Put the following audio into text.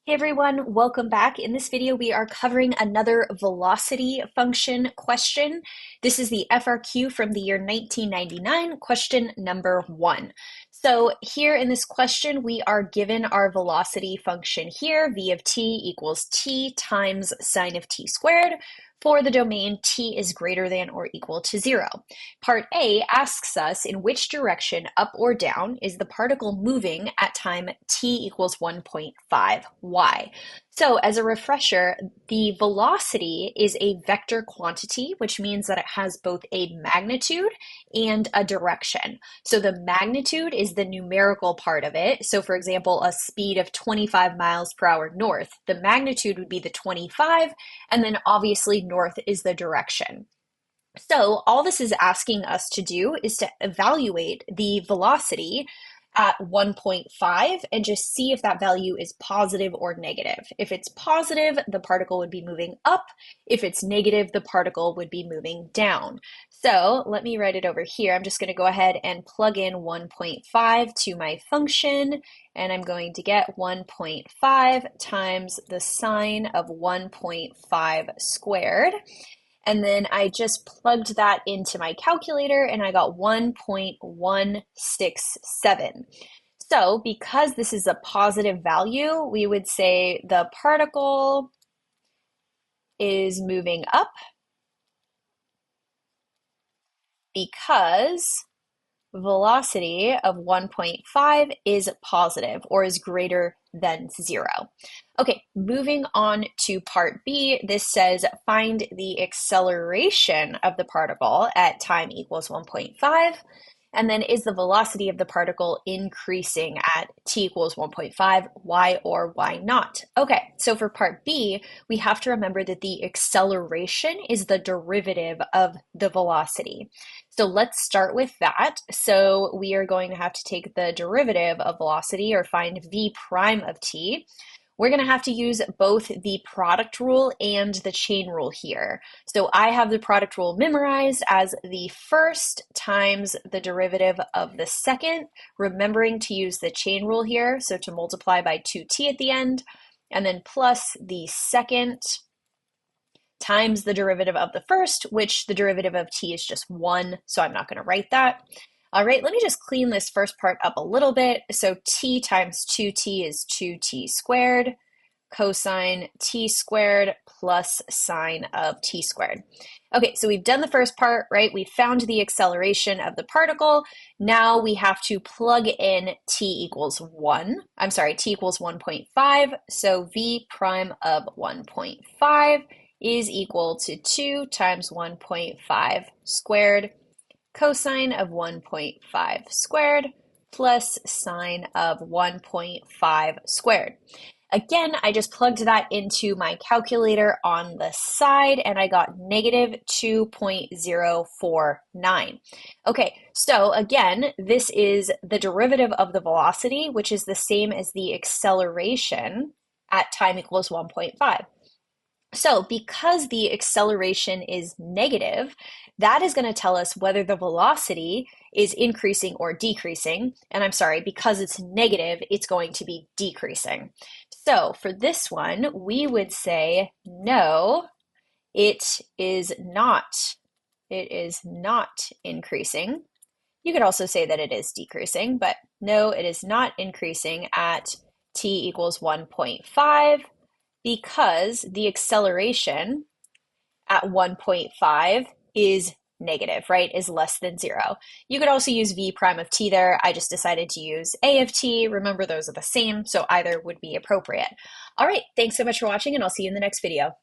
Hey everyone, welcome back. In this video, we are covering another velocity function question. This is the FRQ from the year 1999, question number 1. So here in this question, we are given our velocity function here, v of t equals t times sine of t squared, for the domain t is greater than or equal to 0. Part A asks us in which direction, up or down, is the particle moving at time t equals 1.5 y. So as a refresher, the velocity is a vector quantity, which means that it has both a magnitude and a direction. So the magnitude is the numerical part of it. So for example, a speed of 25 miles per hour north, the magnitude would be the 25, and then obviously north is the direction. So all this is asking us to do is to evaluate the velocity at 1.5 and just see if that value is positive or negative. If it's positive, the particle would be moving up. If it's negative, the particle would be moving down. So let me write it over here. I'm just going to go ahead and plug in 1.5 to my function, and I'm going to get 1.5 times the sine of 1.5 squared. And then I just plugged that into my calculator and I got 1.167. So because this is a positive value, we would say the particle is moving up because velocity of 1.5 is positive or is greater than 0. Okay, moving on to part B, this says find the acceleration of the particle at time equals 1.5, and then is the velocity of the particle increasing at t equals 1.5, why or why not? Okay, so for part B, we have to remember that the acceleration is the derivative of the velocity. So let's start with that. So we are going to have to take the derivative of velocity or find v prime of t. We're going to have to use both the product rule and the chain rule here. So I have the product rule memorized as the first times the derivative of the second, remembering to use the chain rule here, so to multiply by 2t at the end, and then plus the second times the derivative of the first, which the derivative of t is just 1, so I'm not going to write that. All right, let me just clean this first part up a little bit. So t times 2t is 2t squared, cosine t squared plus sine of t squared. Okay, so we've done the first part, right? We found the acceleration of the particle. Now we have to plug in t equals 1.5. So v prime of 1.5 is equal to 2 times 1.5 squared cosine of 1.5 squared plus sine of 1.5 squared. Again, I just plugged that into my calculator on the side and I got negative 2.049. Okay, so again, this is the derivative of the velocity, which is the same as the acceleration at time equals 1.5. So because the acceleration is negative, that is going to tell us whether the velocity is increasing or decreasing. And I'm sorry, because it's negative, it's going to be decreasing. So for this one, we would say, no, it is not. It is not increasing. You could also say that it is decreasing, but no, it is not increasing at t equals 1.5. because the acceleration at 1.5 is negative, right, is less than 0. You could also use v prime of t there. I just decided to use a of t. Remember, those are the same, so either would be appropriate. All right, thanks so much for watching, and I'll see you in the next video.